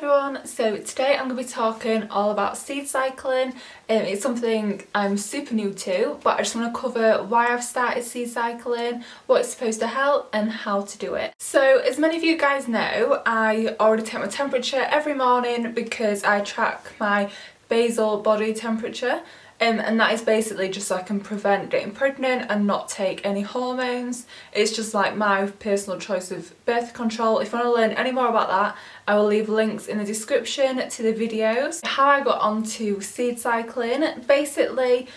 everyone, so today I'm going to be talking all about seed cycling. It's something I'm super new to, but I just want to cover why I've started seed cycling, what it's supposed to help and how to do it. So as many of you guys know, I already take my temperature every morning because I track my basal body temperature. And that is basically just so I can prevent getting pregnant and not take any hormones. It's just like my personal choice of birth control. If you want to learn any more about that, I will leave links in the description to the videos. How I got onto seed cycling, basically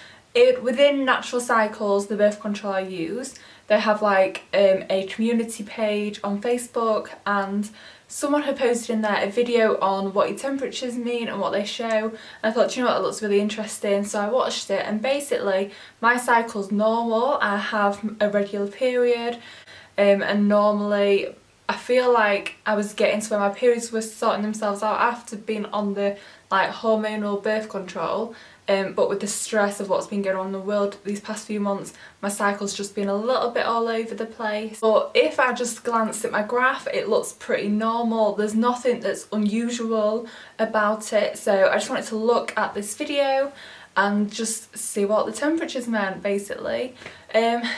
within Natural Cycles, the birth control I use, they have like a community page on Facebook, and someone had posted in there a video on what your temperatures mean and what they show, and I thought, you know what, that looks really interesting, so I watched it. And basically my cycle's normal. I have a regular period, and normally I feel like I was getting to where my periods were sorting themselves out after being on the like hormonal birth control. But with the stress of what's been going on in the world these past few months, my cycle's just been a little bit all over the place. But if I just glance at my graph, it looks pretty normal. There's nothing that's unusual about it. So I just wanted to look at this video and just see what the temperatures meant, basically.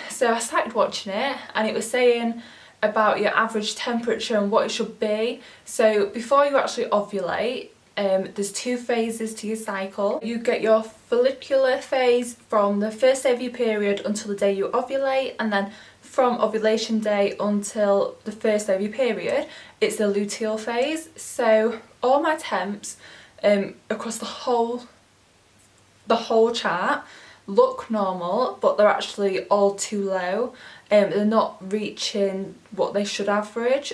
So I started watching it, and it was saying about your average temperature and what it should be. So before you actually ovulate, there's two phases to your cycle. You get your follicular phase from the first day of your period until the day you ovulate, and then from ovulation day until the first day of your period, it's the luteal phase. So all my temps across the whole chart look normal, but they're actually all too low. They're not reaching what they should average.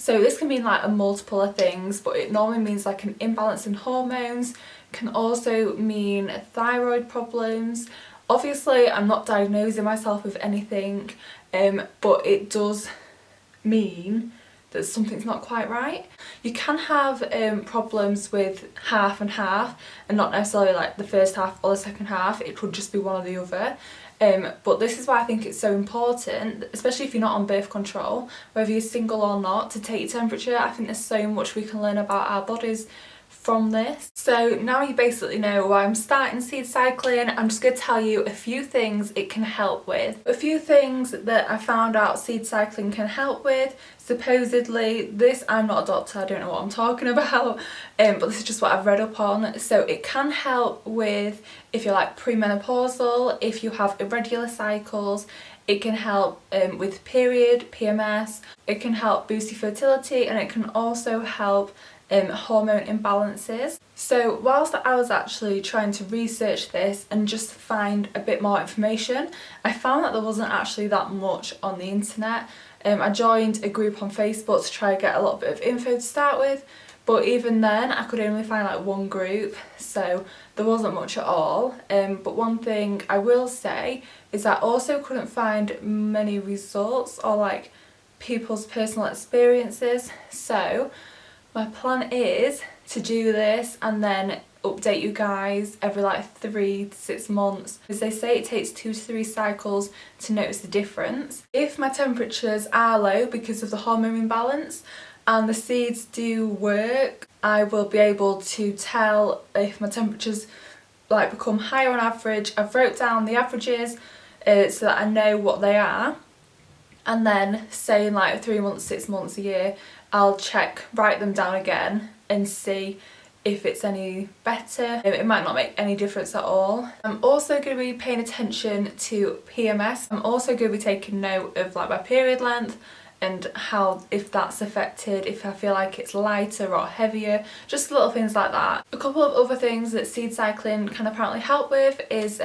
So this can mean like a multiple of things, but it normally means like an imbalance in hormones. Can also mean thyroid problems. Obviously I'm not diagnosing myself with anything, but it does mean that something's not quite right. You can have problems with half and half, and not necessarily like the first half or the second half. It could just be one or the other. But this is why I think it's so important, especially if you're not on birth control, whether you're single or not, to take your temperature. I think there's so much we can learn about our bodies from this. So now you basically know why I'm starting seed cycling. I'm just going to tell you a few things it can help with. A few things that I found out seed cycling can help with. Supposedly, this, I'm not a doctor, I don't know what I'm talking about, but this is just what I've read up on. So it can help with if you're like premenopausal, if you have irregular cycles. It can help with period, PMS. It can help boost your fertility, and it can also help hormone imbalances. So whilst I was actually trying to research this and just find a bit more information, I found that there wasn't actually that much on the internet. I joined a group on Facebook to try and get a little bit of info to start with, but even then I could only find like one group, so there wasn't much at all. But one thing I will say is I also couldn't find many results or like people's personal experiences. So my plan is to do this and then update you guys every like 3 to 6 months, because they say it takes 2 to 3 cycles to notice the difference. If my temperatures are low because of the hormone imbalance and the seeds do work, I will be able to tell if my temperatures like become higher on average. I've wrote down the averages so that I know what they are, and then say in like 3 months, 6 months, a year, I'll write them down again and see if it's any better. It might not make any difference at all. I'm also going to be paying attention to PMS. I'm also going to be taking note of like my period length and how, if that's affected, if I feel like it's lighter or heavier, just little things like that. A couple of other things that seed cycling can apparently help with is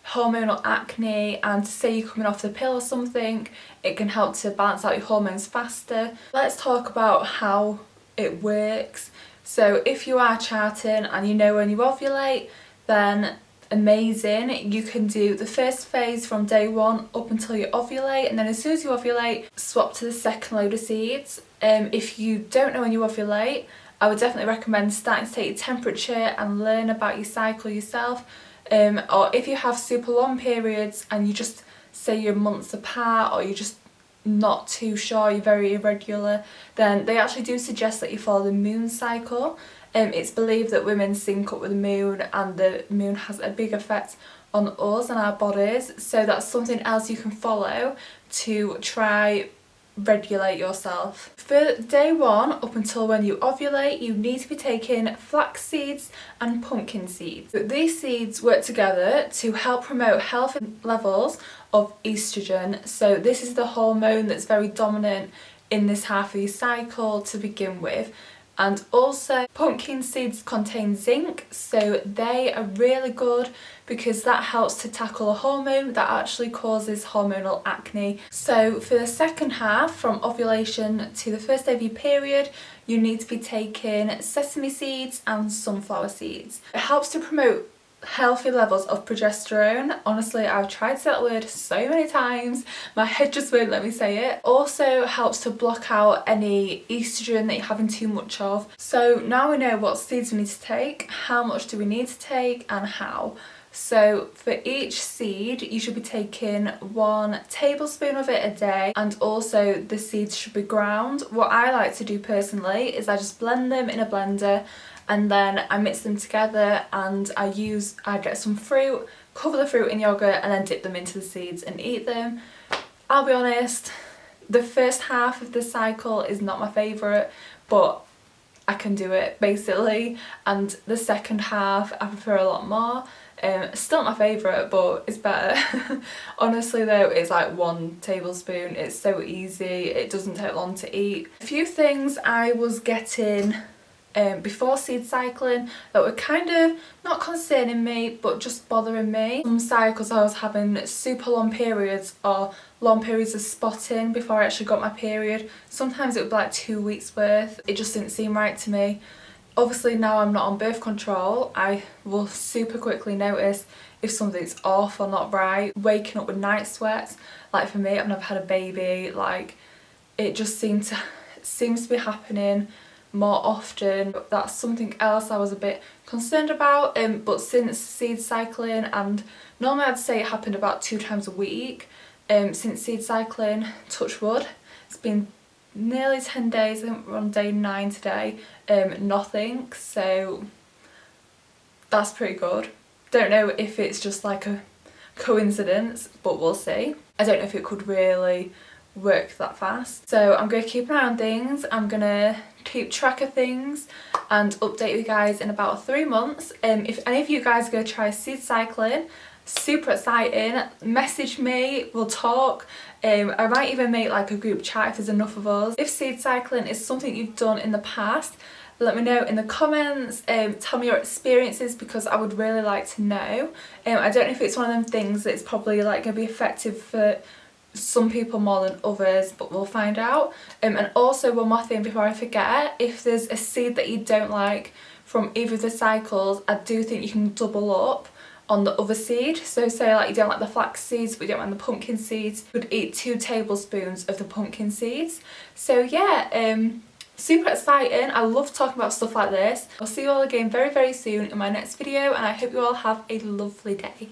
hormonal acne, and to say you're coming off the pill or something, it can help to balance out your hormones faster. Let's talk about how it works. So if you are charting and you know when you ovulate, then amazing. You can do the first phase from day 1 up until you ovulate, and then as soon as you ovulate, swap to the second load of seeds. If you don't know when you ovulate, I would definitely recommend starting to take your temperature and learn about your cycle yourself. Or if you have super long periods and you just say you're months apart, or you just not too sure, you're very irregular, then they actually do suggest that you follow the moon cycle. It's believed that women sync up with the moon, and the moon has a big effect on us and our bodies, so that's something else you can follow to try regulate yourself. For day 1 up until when you ovulate, you need to be taking flax seeds and pumpkin seeds. These seeds work together to help promote healthy levels of estrogen, so this is the hormone that's very dominant in this half of your cycle to begin with. And also pumpkin seeds contain zinc, so they are really good because that helps to tackle a hormone that actually causes hormonal acne. So for the second half, from ovulation to the first day of your period, you need to be taking sesame seeds and sunflower seeds. It helps to promote healthy levels of progesterone. Honestly, I've tried to say that word so many times, my head just won't let me say it. Also helps to block out any estrogen that you're having too much of. So now we know what seeds we need to take, how much do we need to take, and how. So for each seed you should be taking 1 tablespoon of it a day, and also the seeds should be ground. What I like to do personally is I just blend them in a blender, and then I mix them together, and I get some fruit, cover the fruit in yogurt, and then dip them into the seeds and eat them. I'll be honest, the first half of the cycle is not my favourite, but I can do it basically, and the second half I prefer a lot more. Still not my favourite, but it's better. Honestly though, it's like 1 tablespoon, it's so easy, it doesn't take long to eat. A few things I was getting before seed cycling that were kind of not concerning me but just bothering me. Some cycles I was having super long periods, or long periods of spotting before I actually got my period. Sometimes it would be like 2 weeks worth. It just didn't seem right to me. Obviously now I'm not on birth control, I will super quickly notice if something's off or not right. Waking up with night sweats, like for me, I've never had a baby, like it just seems to be happening more often. That's something else I was a bit concerned about, but since seed cycling, and normally I'd say it happened about 2 times a week, since seed cycling, touch wood, it's been nearly 10 days, I think we're on day 9 today, nothing, so that's pretty good. Don't know if it's just like a coincidence, but we'll see. I don't know if it could really work that fast. So I'm going to keep an eye on things, I'm going to keep track of things and update you guys in about 3 months. If any of you guys are going to try seed cycling, super exciting, message me, we'll talk. I might even make like a group chat if there's enough of us. If seed cycling is something you've done in the past, let me know in the comments, tell me your experiences because I would really like to know. I don't know if it's one of them things that's probably like going to be effective for some people more than others, but we'll find out. And also one more thing before I forget, if there's a seed that you don't like from either of the cycles, I do think you can double up on the other seed. So say like you don't like the flax seeds but you don't like the pumpkin seeds, you could eat 2 tablespoons of the pumpkin seeds. So yeah, super exciting. I love talking about stuff like this. I'll see you all again very soon in my next video, and I hope you all have a lovely day.